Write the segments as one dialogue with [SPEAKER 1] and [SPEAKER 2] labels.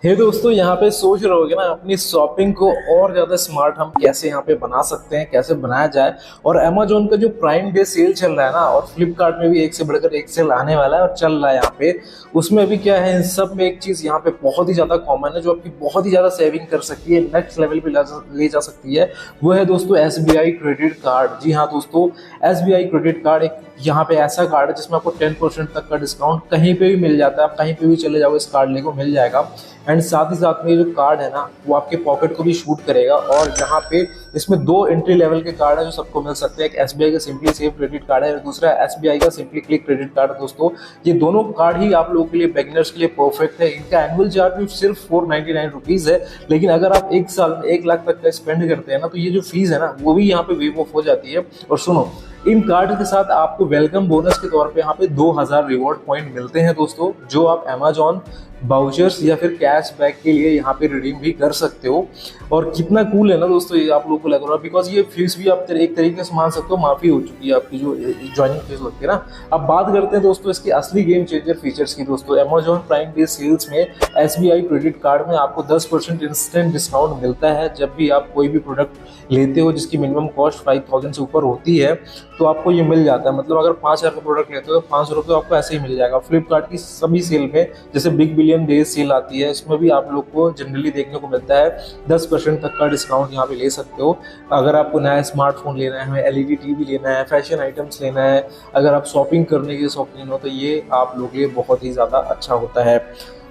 [SPEAKER 1] हे दोस्तों, यहाँ पे सोच रहे होगे ना अपनी शॉपिंग को और ज्यादा स्मार्ट हम कैसे यहाँ पे बना सकते हैं, कैसे बनाया जाए। और अमेजोन का जो प्राइम डे सेल चल रहा है ना, और फ्लिपकार्ट में भी एक से बढ़कर एक सेल आने वाला है और चल रहा है यहाँ पे। उसमें अभी क्या है, इन सब में एक चीज यहाँ पे बहुत ही ज्यादा कॉमन है जो आपकी बहुत ही ज्यादा सेविंग कर सकती है, नेक्स्ट लेवल पे ले जा सकती है। वो है दोस्तों SBI क्रेडिट कार्ड। जी हाँ दोस्तों, SBI क्रेडिट कार्ड एक यहाँ पे ऐसा कार्ड है जिसमें आपको 10% तक का डिस्काउंट कहीं पे भी मिल जाता है। आप कहीं पे भी चले जाओ, इस कार्ड लेको मिल जाएगा। एंड साथ ही साथ में ये जो कार्ड है ना, वो आपके पॉकेट को भी शूट करेगा। और यहाँ पे इसमें दो एंट्री लेवल के कार्ड है जो सबको मिल सकते हैं। एक SBI का सिंपली सेव क्रेडिट कार्ड है और दूसरा SBI का सिंपली क्लिक क्रेडिट कार्ड है। दोस्तों, ये दोनों कार्ड ही आप लोगों के लिए, बिगिनर्स के लिए परफेक्ट है। इनका एनुअल चार्ज भी सिर्फ 499 रुपीज है। लेकिन अगर आप एक साल में 1 लाख तक का स्पेंड करते हैं ना, तो ये जो फीस है ना, वो भी यहाँ पे वेव ऑफ हो जाती है। और सुनो, इन कार्ड के साथ आपको वेलकम बोनस के तौर पे यहाँ पे 2000 रिवॉर्ड पॉइंट मिलते हैं दोस्तों, जो आप अमेजॉन बाउचर्स या फिर कैशबैक के लिए यहाँ पे रिडीम भी कर सकते हो। और कितना कूल है ना दोस्तों, ये आप लोगों को लग रहा है, बिकॉज ये फीस भी आप एक तरीके से मान सकते हो माफी हो चुकी है आपकी जो ज्वाइनिंग फीस लगती है ना। अब बात करते हैं दोस्तों इसकी असली गेम चेंजर फीचर्स की। दोस्तों, अमेजॉन प्राइम डे सेल्स में SBI क्रेडिट कार्ड में आपको 10% इंस्टेंट डिस्काउंट मिलता है जब भी आप कोई भी प्रोडक्ट लेते हो जिसकी मिनिमम कॉस्ट 5000 से ऊपर होती है, तो आपको ये मिल जाता है। मतलब अगर 5000 का प्रोडक्ट लेते हो तो 500 रुपये आपको ऐसे ही मिल जाएगा। फ्लिपकार्ट की सभी सेल में, जैसे बिग बिलियन डे सेल आती है, इसमें भी आप लोग को जनरली देखने को मिलता है 10% तक का डिस्काउंट यहाँ पे ले सकते हो। अगर आपको नया स्मार्टफोन लेना है, LED टीवी लेना है, फैशन आइटम्स लेना है, अगर आप शॉपिंग करने के शौकीन हो, तो ये आप लोग के लिए बहुत ही ज़्यादा अच्छा होता है।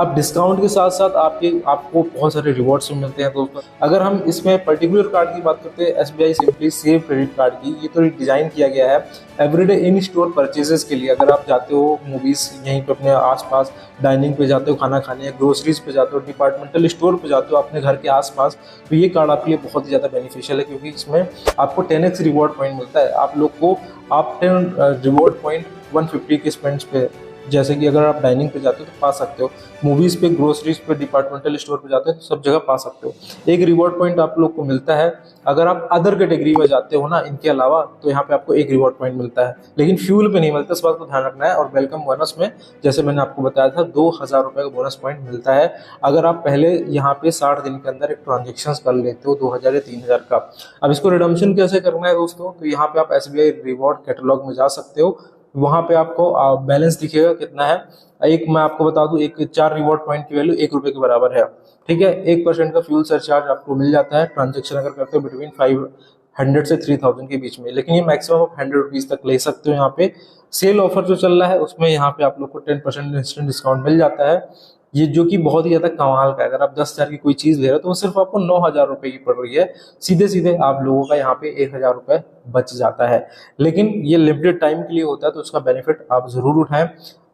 [SPEAKER 1] अब डिस्काउंट के साथ साथ आपको बहुत सारे रिवॉर्ड्स मिलते हैं दोस्तों। अगर हम इसमें पर्टिकुलर कार्ड की बात करते हैं, SBI simply save credit card की, ये तो डिजाइन किया गया है एवरीडे इन स्टोर परचेजेस के लिए। अगर आप जाते हो मूवीज यहीं पे अपने आसपास, डाइनिंग पे जाते हो खाना खाने, या ग्रोसरीज पे जाते हो, डिपार्टमेंटल स्टोर पे जाते हो अपने घर के आसपास, तो ये कार्ड आपके लिए बहुत ही ज़्यादा बेनिफिशियल है, क्योंकि इसमें आपको 10x रिवॉर्ड पॉइंट मिलता है। आप लोग को आप 10 रिवॉर्ड पॉइंट 150 के स्पेंड्स पे, जैसे कि अगर आप डाइनिंग पे जाते हो तो पा सकते हो, मूवीज पे, ग्रोसरीज पे, डिपार्टमेंटल स्टोर पे जाते हो तो सब जगह पा सकते हो। एक रिवॉर्ड पॉइंट आप लोग को मिलता है। अगर आप अदर कैटेगरी में जाते हो ना इनके अलावा, तो यहाँ पे आपको एक रिवॉर्ड पॉइंट मिलता है, लेकिन फ्यूल पे नहीं मिलता, इस बात को ध्यान रखना है। और वेलकम बोनस में, जैसे मैंने आपको बताया था, 2000 रुपये का बोनस पॉइंट मिलता है अगर आप पहले यहाँ पे 60 दिन के अंदर एक ट्रांजेक्शन कर लेते हो 2000 या 3000 का। अब इसको रिडम्पशन कैसे करना है दोस्तों, तो यहाँ पे आप SBI रिवॉर्ड कैटलॉग में जा सकते हो। वहां पे आपको बैलेंस दिखेगा कितना है। एक मैं आपको बता दूं, एक 4 रिवॉर्ड पॉइंट की वैल्यू 1 रुपए के बराबर है। ठीक है, 1% का फ्यूल सरचार्ज आपको मिल जाता है ट्रांजेक्शन अगर करते हो बिटवीन 500 से 3000 के बीच में, लेकिन ये मैक्सिमम आप 100 रुपीज तक ले सकते हो। यहाँ पे सेल ऑफर जो चल रहा है उसमें यहाँ पे आप लोग को 10% इंस्टेंट डिस्काउंट मिल जाता है, ये जो कि बहुत ही ज्यादा कमाल का है। अगर आप 10,000 की कोई चीज ले रहे हो तो वो सिर्फ आपको 9000 रुपए की पड़ रही है। सीधे सीधे आप लोगों का यहाँ पे 1000 रुपए बच जाता है। लेकिन ये लिमिटेड टाइम के लिए होता है, तो उसका बेनिफिट आप जरूर उठाएं।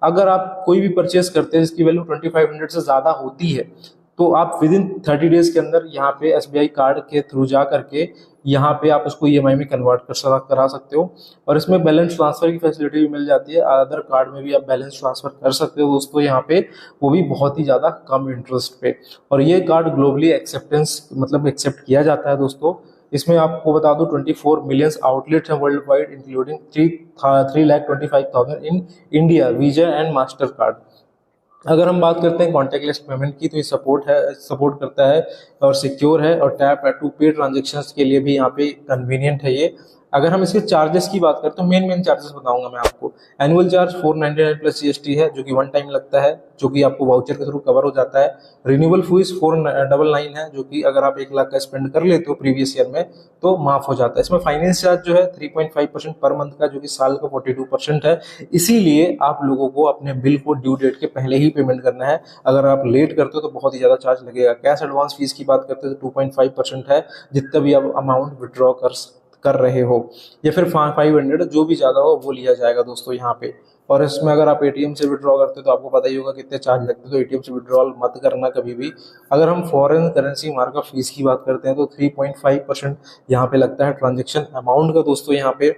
[SPEAKER 1] अगर आप कोई भी परचेज करते हैं जिसकी वैल्यू 2500 से ज्यादा होती है, तो आप विद इन 30 डेज के अंदर यहाँ पे SBI कार्ड के थ्रू जा करके यहाँ पे आप उसको EMI में कन्वर्ट करा सकते हो। और इसमें बैलेंस ट्रांसफर की फैसिलिटी भी मिल जाती है, अदर कार्ड में भी आप बैलेंस ट्रांसफर कर सकते हो दोस्तों यहाँ पे, वो भी बहुत ही ज़्यादा कम इंटरेस्ट पे। और ये कार्ड ग्लोबली एक्सेप्टेंस, मतलब एक्सेप्ट किया जाता है दोस्तों। इसमें आपको बता दूं 24 मिलियन आउटलेट्स हैं world wide, including 3,25,000 in India, visa and master card. अगर हम बात करते हैं कॉन्टेक्टलेस पेमेंट की, तो ये सपोर्ट करता है और सिक्योर है, और टैप टू पे ट्रांजेक्शन्स के लिए भी यहाँ पे कन्वीनियंट है ये। अगर हम इसके चार्जेस की बात करते हैं, तो मेन चार्जेस बताऊंगा मैं आपको। एनुअल चार्ज 499 प्लस GST है, जो कि 1 टाइम लगता है, जो कि आपको वाउचर के थ्रू कवर हो जाता है। रिन्यूअल फीस 499 है, जो कि अगर आप 1 लाख का स्पेंड कर लेते हो प्रीवियस ईयर में तो माफ हो जाता है। इसमें फाइनेंस चार्ज जो है 3.5% पर मंथ का, जो कि साल का 42% है। इसीलिए आप लोगों को अपने बिल को ड्यू डेट के पहले ही पेमेंट करना है। अगर आप लेट करते हो तो बहुत ही ज्यादा चार्ज लगेगा। कैश एडवांस फीस की बात करते हो तो 2.5% है, जितना भी आप अमाउंट विड्रॉ कर रहे हो, या फिर 500 जो भी ज्यादा हो वो लिया जाएगा दोस्तों यहाँ पे। और इसमें अगर आप ATM से विड्रॉ करते हो तो आपको पता ही होगा कितने चार्ज लगते हैं, तो ATM से विड्रॉल मत करना कभी भी। अगर हम फॉरेन करेंसी मार्कअप फीस की बात करते हैं तो 3.5% यहाँ पे लगता है ट्रांजेक्शन अमाउंट का दोस्तों यहाँ पे।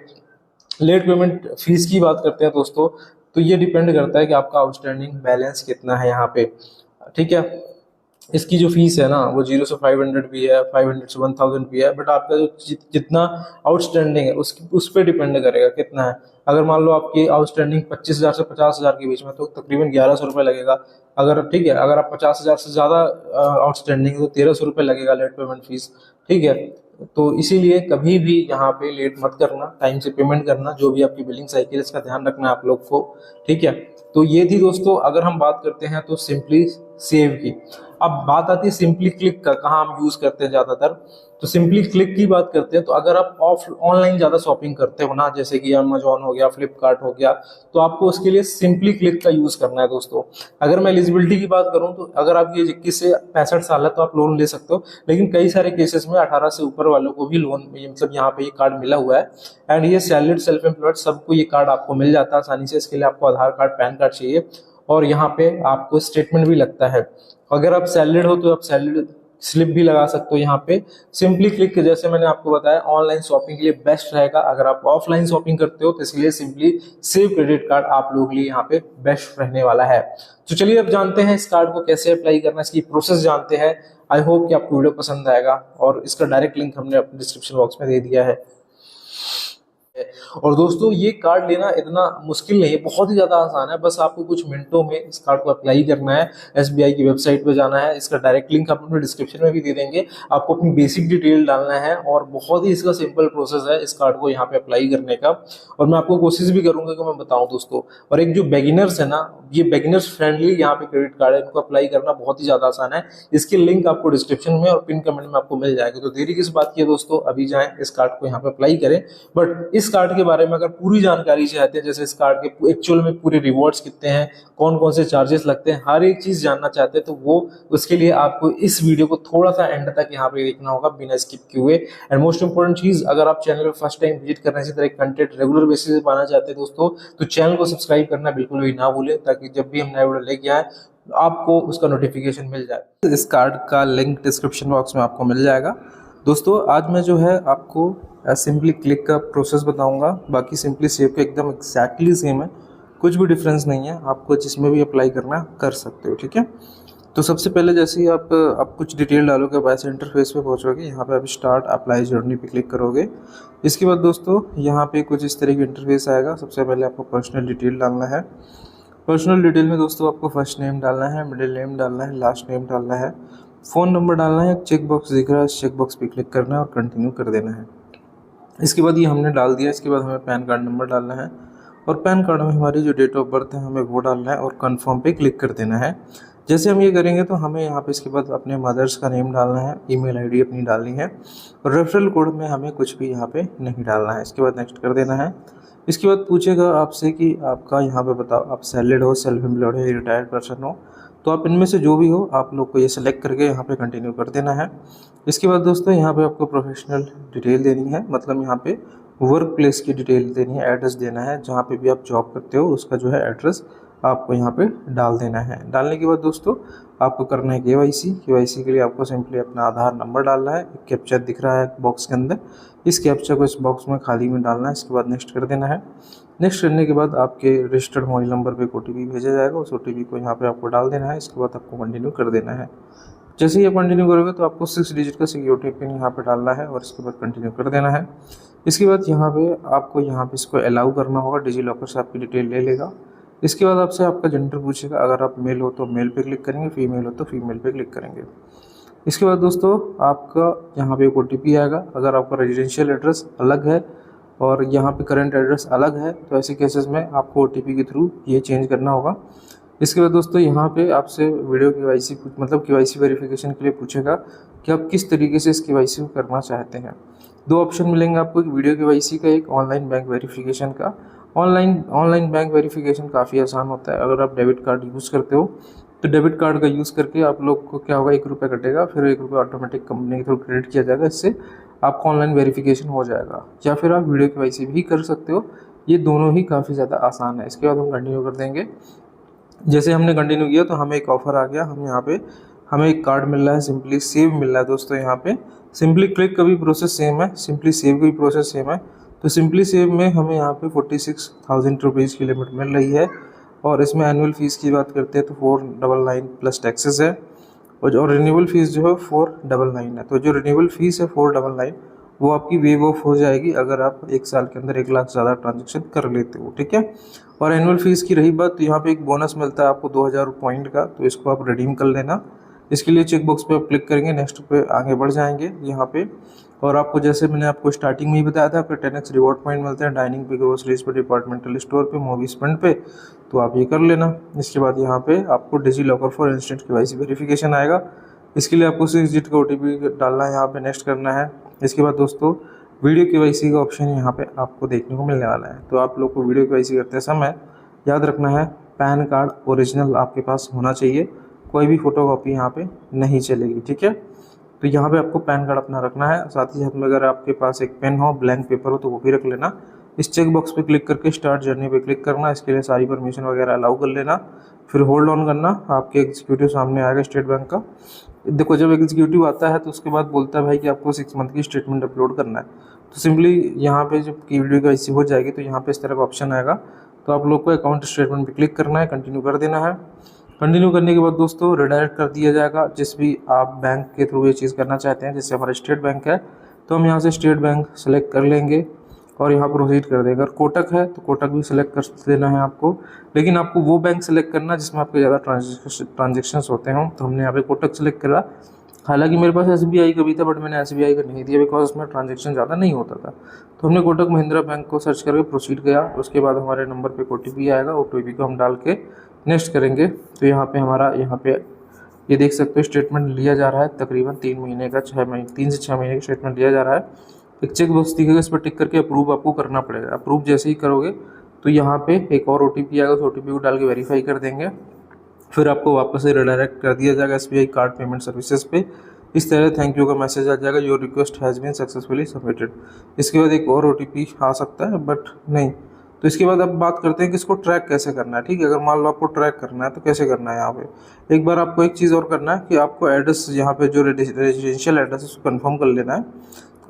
[SPEAKER 1] लेट पेमेंट फीस की बात करते हैं दोस्तों, तो ये डिपेंड करता है कि आपका आउटस्टैंडिंग बैलेंस कितना है यहाँ पे। ठीक है, इसकी जो फीस है ना वो 0 से 500 भी है, 500 से 1000 भी है, बट आपका जो जितना आउटस्टैंडिंग है उसकी उस पर डिपेंड करेगा कितना है। अगर मान लो आपकी आउटस्टैंडिंग 25,000 से 50,000 के बीच में तो तकरीबन 1100 रुपये लगेगा। अगर ठीक है, अगर आप 50,000 से ज़्यादा आउटस्टैंडिंग है तो 1300 रुपये लगेगा लेट पेमेंट फीस। ठीक है, तो इसीलिए कभी भी यहाँ पे लेट मत करना, टाइम से पेमेंट करना, जो भी आपकी बिलिंग साइकिल है इसका ध्यान रखना है आप लोग को। ठीक है, तो ये थी दोस्तों। अगर हम बात करते हैं तो सिंपली सेव की। अब बात आती है सिंपली क्लिक का, कहाँ हम यूज करते हैं ज्यादातर। तो सिंपली क्लिक की बात करते हैं तो अगर आप ऑफ ऑनलाइन ज्यादा शॉपिंग करते हो ना, जैसे कि अमेजोन हो गया, फ्लिपकार्ट हो गया, तो आपको उसके लिए सिंपली क्लिक का यूज करना है दोस्तों। अगर मैं एलिजिबिलिटी की बात करूं तो अगर आपकी एज 21 से 65 साल है तो आप लोन ले सकते हो, लेकिन कई सारे केसेस में 18 से ऊपर वालों को भी लोन, मतलब यहाँ पे ये कार्ड मिला हुआ है। एंड ये सैलरीड, सेल्फ एम्प्लॉयड सबको ये कार्ड आपको मिल जाता है आसानी से। इसके लिए आपको आधार कार्ड, पैन कार्ड चाहिए, और यहाँ पे आपको स्टेटमेंट भी लगता है। अगर आप सैलरीड हो तो आप सैलरीड स्लिप भी लगा सकते हो यहाँ पे। सिंपली क्लिक, जैसे मैंने आपको बताया, ऑनलाइन शॉपिंग के लिए बेस्ट रहेगा। अगर आप ऑफलाइन शॉपिंग करते हो तो इसके लिए सिंपली सेव क्रेडिट कार्ड आप लोगों के लिए यहाँ पे बेस्ट रहने वाला है। तो चलिए अब जानते हैं इस कार्ड को कैसे अप्लाई करना है, इसकी प्रोसेस जानते हैं। आई होप कि आपको वीडियो पसंद आएगा, और इसका डायरेक्ट लिंक हमने अपने डिस्क्रिप्शन बॉक्स में दे दिया है। और दोस्तों ये कार्ड लेना इतना मुश्किल नहीं है, बहुत ही ज्यादा आसान है। बस आपको कुछ मिनटों में इस कार्ड को अप्लाई करना है। एसबीआई की वेबसाइट पे जाना है, इसका डायरेक्ट लिंक हम अपने डिस्क्रिप्शन में भी दे देंगे। आपको अपनी बेसिक डिटेल डालना है, और बहुत ही इसका सिंपल प्रोसेस है इस कार्ड को यहाँ पे अप्लाई करने का। और मैं आपको कोशिश भी करूंगा कि मैं बताऊं दोस्तों। और एक जो बिगिनर्स है ना, ये बिगिनर्स फ्रेंडली यहाँ पे क्रेडिट कार्ड है, इनको अप्लाई करना बहुत ही ज्यादा आसान है। इसकी लिंक आपको डिस्क्रिप्शन में और पिन कमेंट में आपको मिल जाएगा। तो देरी किस बात की है दोस्तों, अभी जाएं इस कार्ड को यहाँ पे अप्लाई करें। बट इस कार्ड के बारे में अगर पूरी जानकारी चाहते हैं, जैसे इस कार्ड के एक्चुअल में पूरे रिवॉर्ड्स कितने हैं, कौन कौन से चार्जेस लगते हैं, हर एक चीज जानना चाहते हैं, तो वो उसके लिए आपको इस वीडियो को थोड़ा सा एंड तक यहाँ पे देखना होगा बिना स्किप किए हुए। एंड मोस्ट इंपोर्टेंट चीज, अगर आप चैनल पे फर्स्ट टाइम विजिट कर रहे हैं, इसी तरह कंटेंट रेगुलर बेसिस पे पाना चाहते हैं दोस्तों, तो चैनल को सब्सक्राइब करना बिल्कुल भी ना भूलें, ताकि जब भी हम नया वीडियो लेके आए आपको उसका नोटिफिकेशन मिल जाए। इस कार्ड का लिंक डिस्क्रिप्शन बॉक्स में आपको मिल जाएगा। दोस्तों आज मैं जो है आपको सिंपली क्लिक का प्रोसेस बताऊंगा, बाकी सिंपली सेव का एकदम एग्जैक्टली सेम है, कुछ भी डिफरेंस नहीं है। आपको जिसमें भी अप्लाई करना कर सकते हो। ठीक है, तो सबसे पहले जैसे ही आप कुछ डिटेल डालोगे, आप ऐसे इंटरफेस पे पहुंचोगे, यहाँ पे आप स्टार्ट अप्लाई जर्नी पे क्लिक करोगे। इसके बाद दोस्तों यहाँ पे कुछ इस तरह की इंटरफेस आएगा। सबसे पहले आपको पर्सनल डिटेल डालना है। पर्सनल डिटेल में दोस्तों आपको फर्स्ट नेम डालना है, मिडिल नेम डालना है, लास्ट नेम डालना है, फ़ोन नंबर डालना है। एक चेक बॉक्स दिख रहा है, इस चेक बॉक्स पे क्लिक करना है और कंटिन्यू कर देना है। इसके बाद ये हमने डाल दिया। इसके बाद हमें पैन कार्ड नंबर डालना है, और पैन कार्ड में हमारी जो डेट ऑफ बर्थ है हमें वो डालना है, और कंफर्म पे क्लिक कर देना है। जैसे हम ये करेंगे तो हमें यहाँ पे इसके बाद अपने मदर्स का नेम डालना है, ईमेल आईडी अपनी डालनी है, और रेफरल कोड में हमें कुछ भी यहाँ पे नहीं डालना है। इसके बाद नेक्स्ट कर देना है। इसके बाद पूछेगा आपसे कि आपका यहाँ पे बताओ आप सैलरीड हो, सेल्फ एम्प्लॉयड हो, रिटायर्ड पर्सन हो, तो आप इनमें से जो भी हो आप लोग को ये सिलेक्ट करके यहाँ पे कंटिन्यू कर देना है। इसके बाद दोस्तों यहाँ पे आपको प्रोफेशनल डिटेल देनी है, मतलब यहाँ पे वर्क प्लेस की डिटेल देनी है, एड्रेस देना है, जहाँ पे भी आप जॉब करते हो उसका जो है एड्रेस आपको यहाँ पे डाल देना है। डालने के बाद दोस्तों आपको करना है केवाईसी। केवाईसी के लिए आपको सिंपली अपना आधार नंबर डालना है। एक कैप्चा दिख रहा है बॉक्स के अंदर, इस कैप्चा को इस बॉक्स में खाली में डालना है। इसके बाद नेक्स्ट कर देना है। नेक्स्ट करने के बाद आपके रजिस्टर्ड मोबाइल नंबर पे ओटीपी भेजा जाएगा, उस ओटीपी को यहाँ पे आपको डाल देना है। इसके बाद आपको कंटिन्यू कर देना है। जैसे ही आप कंटिन्यू करोगे तो आपको 6 डिजिट का सिक्योरिटी पिन यहाँ पे डालना है, और इसके बाद कंटिन्यू कर देना है। इसके बाद यहाँ पे आपको यहाँ पे इसको अलाउ करना होगा, डिजी लॉकर से आपकी डिटेल ले लेगा। इसके बाद आपसे आपका जेंडर पूछेगा, अगर आप मेल हो तो मेल पे क्लिक करेंगे, फीमेल हो तो फीमेल पे क्लिक करेंगे। इसके बाद दोस्तों आपका यहाँ पे एक ओटीपी आएगा। अगर आपका रेजिडेंशियल एड्रेस अलग है और यहाँ पे करंट एड्रेस अलग है तो ऐसे केसेस में आपको ओटीपी के थ्रू ये चेंज करना होगा। इसके बाद दोस्तों यहाँ पे आपसे वीडियो केवाईसी मतलब केवाईसी वेरिफिकेशन के लिए पूछेगा कि आप किस तरीके से इस केवाईसी को करना चाहते हैं। 2 ऑप्शन मिलेंगे आपको, वीडियो केवाईसी का, एक ऑनलाइन बैंक वेरिफिकेशन का। ऑनलाइन बैंक वेरिफिकेशन काफ़ी आसान होता है। अगर आप डेबिट कार्ड यूज़ करते हो तो डेबिट कार्ड का यूज़ करके आप लोग को क्या होगा, 1 रुपये कटेगा, फिर 1 रुपये ऑटोमेटिक कंपनी के थ्रू क्रेडिट किया जाएगा, इससे आपका ऑनलाइन वेरिफिकेशन हो जाएगा। या फिर आप वीडियो केवाईसी भी कर सकते हो, ये दोनों ही काफ़ी ज़्यादा आसान है। इसके बाद हम कंटिन्यू कर देंगे। जैसे हमने कंटिन्यू किया तो हमें एक ऑफ़र आ गया, हम यहाँ पे हमें एक कार्ड मिल रहा है, सिंपली सेव मिल रहा है दोस्तों। यहाँ पे सिंपली क्लिक का भी प्रोसेस सेम है, सिंपली सेव का भी प्रोसेस सेम है। तो सिंपली सेव में हमें यहाँ पे 46,000 रुपीज़ की लिमिट मिल रही है, और इसमें एनुअल फ़ीस की बात करते हैं तो 499 प्लस टैक्सेस है।
[SPEAKER 2] और रिन्यूअल फीस जो है 499 है। तो जो रिन्यूअल फीस है 499 वो आपकी वेव ऑफ हो जाएगी अगर आप 1 साल के अंदर 1 लाख ज़्यादा ट्रांजेक्शन कर लेते हो, ठीक है। और एनुअल फीस की रही बात, तो यहाँ पे एक बोनस मिलता है आपको 2000 पॉइंट का, तो इसको आप रिडीम कर लेना। इसके लिए चेक बॉक्स पे आप क्लिक करेंगे, नेक्स्ट पे आगे बढ़ जाएंगे यहाँ पे। और आपको जैसे मैंने आपको स्टार्टिंग में ही बताया था, आपको 10x रिवॉर्ड पॉइंट मिलते हैं डाइनिंग पे, ग्रोसरीज पे, डिपार्टमेंटल स्टोर पे, मूवी स्पेंड पे, तो आप ये कर लेना। इसके बाद यहाँ पे आपको DigiLocker for instant KYC verification आएगा। इसके लिए आपको 6 डिजिट का OTP डालना है, यहाँ पे नेक्स्ट करना है। इसके बाद दोस्तों वीडियो KYC का ऑप्शन यहाँ पे आपको देखने को मिलने वाला है। तो आप लोग को वीडियो KYC करते समय याद रखना है पैन कार्ड ओरिजिनल आपके पास होना चाहिए, कोई भी फोटोकॉपी यहाँ पे नहीं चलेगी, ठीक है। तो यहाँ पे आपको पैन कार्ड अपना रखना है, साथ ही साथ में अगर आपके पास एक पेन हो, ब्लैंक पेपर हो तो वो भी रख लेना। इस चेक बॉक्स पे क्लिक करके स्टार्ट जर्नी पे क्लिक करना, इसके लिए सारी परमिशन वगैरह अलाउ कर लेना, फिर होल्ड ऑन करना। आपके एग्जीक्यूटिव सामने आएगा स्टेट बैंक का। देखो जब एग्जीक्यूटिव आता है तो उसके बाद बोलता है भाई कि आपको 6 मंथ की स्टेटमेंट अपलोड करना है। तो सिंपली यहाँ पे जब की वीडियो KYC हो जाएगी तो यहाँ पे इस तरह का ऑप्शन आएगा, तो आप लोग को अकाउंट स्टेटमेंट पे क्लिक करना है, कंटिन्यू कर देना है। कंटिन्यू करने के बाद दोस्तों रिडायरेक्ट कर दिया जाएगा जिस भी आप बैंक के थ्रू ये चीज़ करना चाहते हैं। जैसे हमारा स्टेट बैंक है तो हम यहाँ से स्टेट बैंक सेलेक्ट कर लेंगे और यहाँ प्रोसीड कर देंगे। अगर कोटक है तो कोटक भी सिलेक्ट कर देना है आपको, लेकिन आपको वो बैंक सेलेक्ट करना जिसमें आपके ज़्यादा ट्रांजेक्शन्स होते हों। तो हमने यहाँ पे कोटक सेलेक्ट करा, हालांकि मेरे पास SBI का भी था बट मैंने SBI का नहीं दिया बिकॉज उसमें ट्रांजेक्शन ज़्यादा नहीं होता था। तो हमने कोटक महिंद्रा बैंक को सर्च करके प्रोसीड किया। उसके बाद हमारे नंबर पे OTP आएगा, OTP को हम डाल के नेक्स्ट करेंगे। तो यहाँ पे हमारा ये देख सकते हो स्टेटमेंट लिया जा रहा है, तकरीबन 3 महीने का 3 से 6 महीने का स्टेटमेंट लिया जा रहा है। एक चेक बॉक्स दिखेगा, इस पर टिक करके अप्रूव आपको करना पड़ेगा। अप्रूव जैसे ही करोगे तो यहाँ पे एक और OTP आएगा, उस OTP को डाल के वेरीफाई कर देंगे, फिर आपको वापस से रिडायरेक्ट कर दिया जाएगा SBI कार्ड पेमेंट सर्विसेज पे। इस तरह थैंक यू का मैसेज आ जाएगा, your request has been successfully submitted. इसके बाद एक और OTP आ सकता है बट नहीं। तो इसके बाद अब बात करते हैं कि इसको ट्रैक कैसे करना है, ठीक है। अगर मान लो आपको ट्रैक करना है तो कैसे करना है। यहाँ पे एक बार आपको एक चीज़ और करना है कि आपको एड्रेस यहाँ पे जो रेजिडेंशियल एड्रेस है उसको कन्फर्म कर लेना है।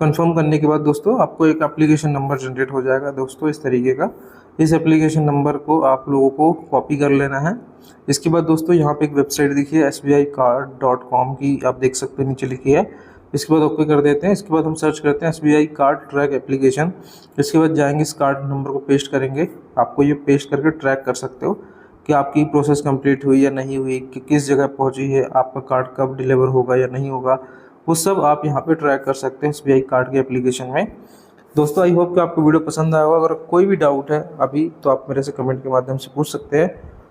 [SPEAKER 2] कंफर्म करने के बाद दोस्तों आपको एक एप्लीकेशन नंबर जनरेट हो जाएगा दोस्तों इस तरीके का। इस एप्लीकेशन नंबर को आप लोगों को कॉपी कर लेना है। इसके बाद दोस्तों यहाँ पे एक वेबसाइट दिखिए SBIcard.com की, आप देख सकते हैं नीचे लिखी है। इसके बाद ओके कर देते हैं। इसके बाद हम सर्च करते हैं SBI कार्ड ट्रैक एप्लीकेशन। इसके बाद जाएंगे, इस कार्ड नंबर को पेस्ट करेंगे। आपको ये पेस्ट करके ट्रैक कर सकते हो कि आपकी प्रोसेस कंप्लीट हुई या नहीं हुई, कि किस जगह पहुँची है, आपका कार्ड कब डिलीवर होगा या नहीं होगा, वो सब आप यहाँ पे ट्रैक कर सकते हैं SBI कार्ड के एप्लीकेशन में। दोस्तों आई होप कि आपको वीडियो पसंद आया होगा। अगर कोई भी डाउट है अभी तो आप मेरे से कमेंट के माध्यम से पूछ सकते हैं।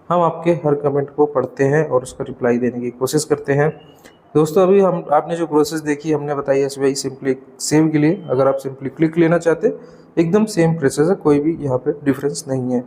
[SPEAKER 2] हम आपके हर कमेंट को पढ़ते हैं और उसका रिप्लाई देने की कोशिश करते हैं। दोस्तों अभी आपने जो प्रोसेस देखी हमने बताई SBI सिंपली सेव के लिए, अगर आप सिंपली क्लिक लेना चाहते एकदम सेम प्रोसेस है, कोई भी यहाँ पे डिफरेंस नहीं है।